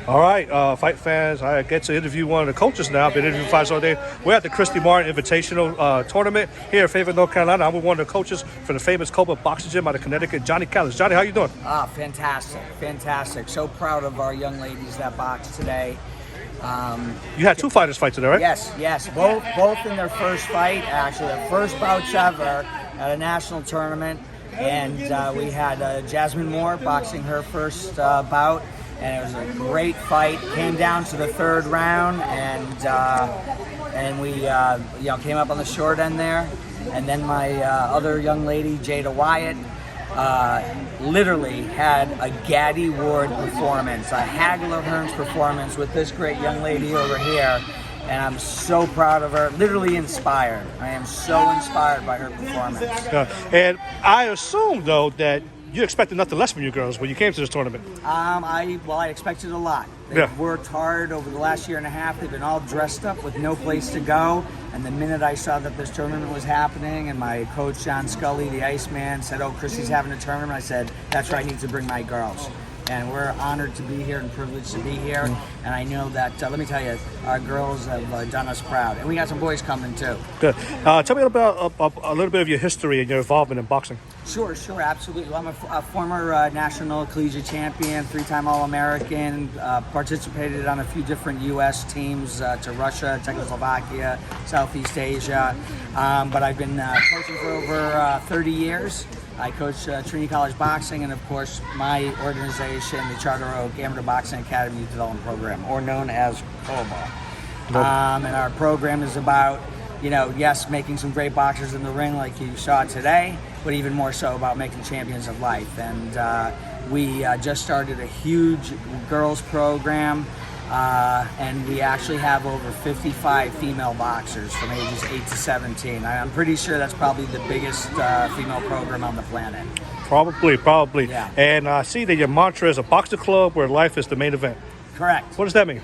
All right, fight fans, I get to interview one of the coaches now. I've been interviewing fighters all day. We're at the Christy Invitational tournament here in Fayetteville, North Carolina. I'm with one of the coaches for the famous COBA boxing gym out of Connecticut, Johnny Callas. Johnny, how you doing? Fantastic. So proud of our young ladies that boxed today. You had two fighters fight today, right? Yes. Both in their first fight, actually, their first bouts ever at a national tournament. And we had Jasmine Moore boxing her first bout. And it was a great fight. Came down to the third round, and we came up on the short end there. And then my other young lady, Jada Wyatt, literally had a Gaddy Ward performance, a Hagler Hearns performance with this great young lady over here. And I'm so proud of her, literally inspired. I am so inspired by her performance. And I assume, though, that you expected nothing less from you girls when you came to this tournament. I expected a lot. They've worked hard over the last year and a half. They've been all dressed up with no place to go. And the minute I saw that this tournament was happening, and my coach, John Scully, the Iceman, said, "Oh, Christy's having a tournament," I said, "That's where I need to bring my girls." And we're honored to be here and privileged to be here. And I know that, let me tell you, our girls have done us proud. And we got some boys coming, too. Good. Tell me about a little bit of your history and your involvement in boxing. Sure, absolutely. Well, I'm a former national collegiate champion, three-time All-American, participated on a few different U.S. teams to Russia, Czechoslovakia, Southeast Asia. But I've been coaching for over 30 years. I coach Trinity College Boxing, and of course my organization, the Charter Oak Amateur Boxing Academy Youth Development Program, or known as COBA. And our program is about, yes, making some great boxers in the ring like you saw today, but even more so about making champions of life. And we just started a huge girls program. And we actually have over 55 female boxers from ages 8 to 17. I'm pretty sure that's probably the biggest female program on the planet. Probably. Yeah. And I see that your mantra is a boxer club where life is the main event. Correct. What does that mean?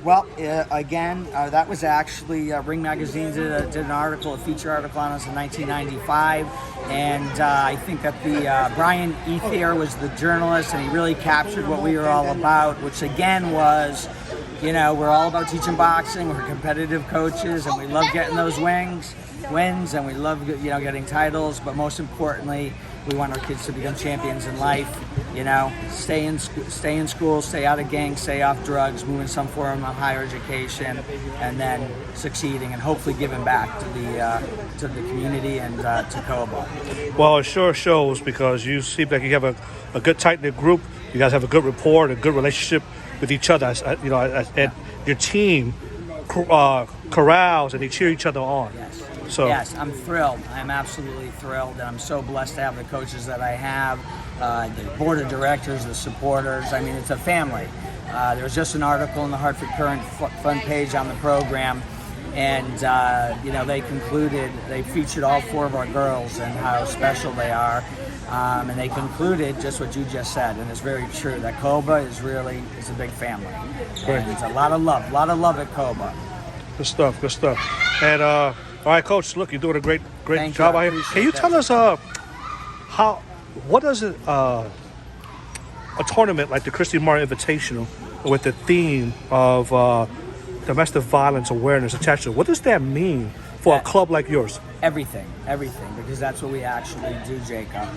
Well, again, that was actually Ring Magazine did an article, a feature article on us in 1995, and I think that the Brian Ethier was the journalist, and he really captured what we were all about, which again was, we're all about teaching boxing, we're competitive coaches, and we love getting those wins, and we love getting titles, but most importantly, we want our kids to become champions in life. Stay in school, stay out of gangs, stay off drugs, move in some form of higher education, and then succeeding and hopefully giving back to the community and to COBA. Well, it sure shows, because you seem like you have a good tight-knit group. You guys have a good rapport and a good relationship with each other. And your team corrals and they cheer each other on. Yes. So. Yes, I'm thrilled. I'm absolutely thrilled, and I'm so blessed to have the coaches that I have, the board of directors, the supporters. I mean, it's a family. There was just an article in the Hartford Current front page on the program, and they featured all four of our girls and how special they are, and they concluded just what you just said, and it's very true that COBA is a big family. Great. And it's a lot of love at COBA. Good stuff. And all right, Coach, look, you're doing a great job out here. Can you tell us what does a tournament like the Christy Invitational with the theme of domestic violence awareness attached to it, what does that mean for a club like yours? Everything, because that's what we actually do, Jacob.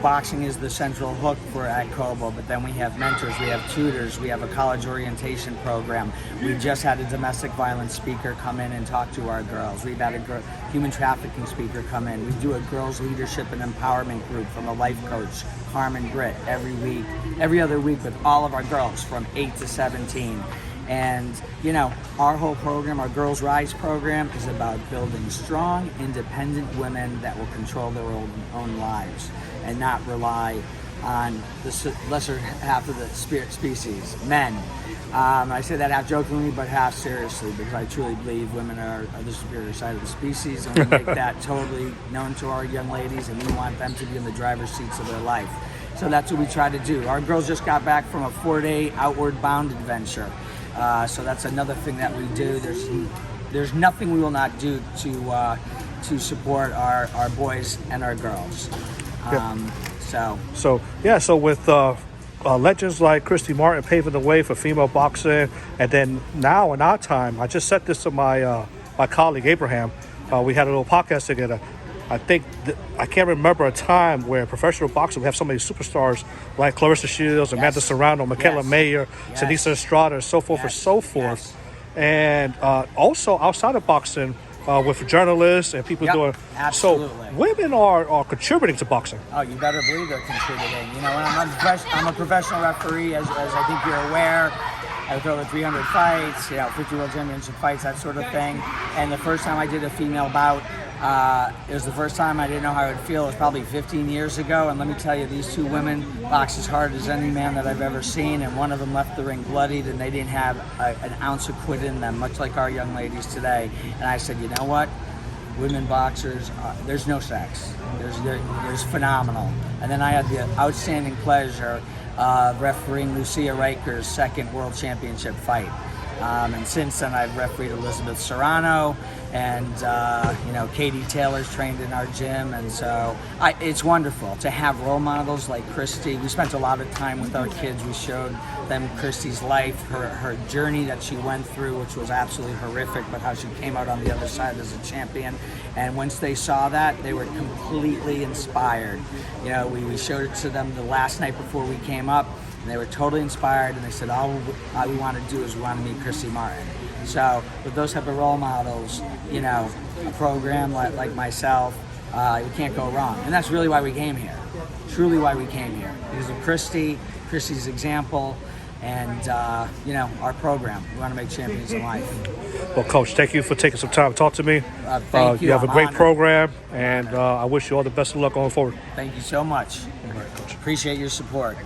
Boxing is the central hook for at COBA, but then we have mentors, we have tutors, we have a college orientation program. We just had a domestic violence speaker come in and talk to our girls. We've had a human trafficking speaker come in. We do a girls leadership and empowerment group from a life coach, Carmen Britt, every other week with all of our girls from 8 to 17. And, our whole program, our Girls Rise program, is about building strong, independent women that will control their own lives and not rely on the lesser half of the species, men. I say that half jokingly, but half seriously, because I truly believe women are the superior side of the species, and we make that totally known to our young ladies, and we want them to be in the driver's seats of their life. So that's what we try to do. Our girls just got back from a 4-day outward bound adventure. So that's another thing that we do. There's nothing we will not do to support our boys and our girls. So with legends like Christy Martin paving the way for female boxing. And then now in our time, I just said this to my my colleague Abraham. We had a little podcast together. I think I can't remember a time where professional boxing we have so many superstars like Clarissa Shields, Amanda Serrano, Michaela Mayer, Sinisa Estrada, and so forth and so forth. And also outside of boxing, with journalists and people doing. Absolutely. So women are contributing to boxing. Oh, you better believe they're contributing. You know, when I'm a professional referee, as I think you're aware. I've over 300 fights, 50 World Championship fights, that sort of thing. And the first time I did a female bout, it was the first time I didn't know how it would feel. It was probably 15 years ago. And let me tell you, these two women box as hard as any man that I've ever seen. And one of them left the ring bloodied, and they didn't have an ounce of quit in them, much like our young ladies today. And I said, you know what? Women boxers, there's no sex. There's phenomenal. And then I had the outstanding pleasure refereeing Lucia Riker's second World Championship fight. And since then, I've refereed Elizabeth Serrano, and Katie Taylor's trained in our gym, and so it's wonderful to have role models like Christy. We spent a lot of time with our kids. We showed them Christy's life, her journey that she went through, which was absolutely horrific, but how she came out on the other side as a champion. And once they saw that, they were completely inspired. We showed it to them the last night before we came up, and they were totally inspired, and they said, all we want to do is we want to meet Christy Martin. So with those type of role models, a program like myself, you can't go wrong. And that's really why we came here. Truly why we came here. Because of Christy's example, and our program. We want to make champions in life. Well, Coach, thank you for taking some time to talk to me. Thank you. You have I'm a great honored. program, and I wish you all the best of luck going forward. Thank you so much. All right, Coach. Appreciate your support.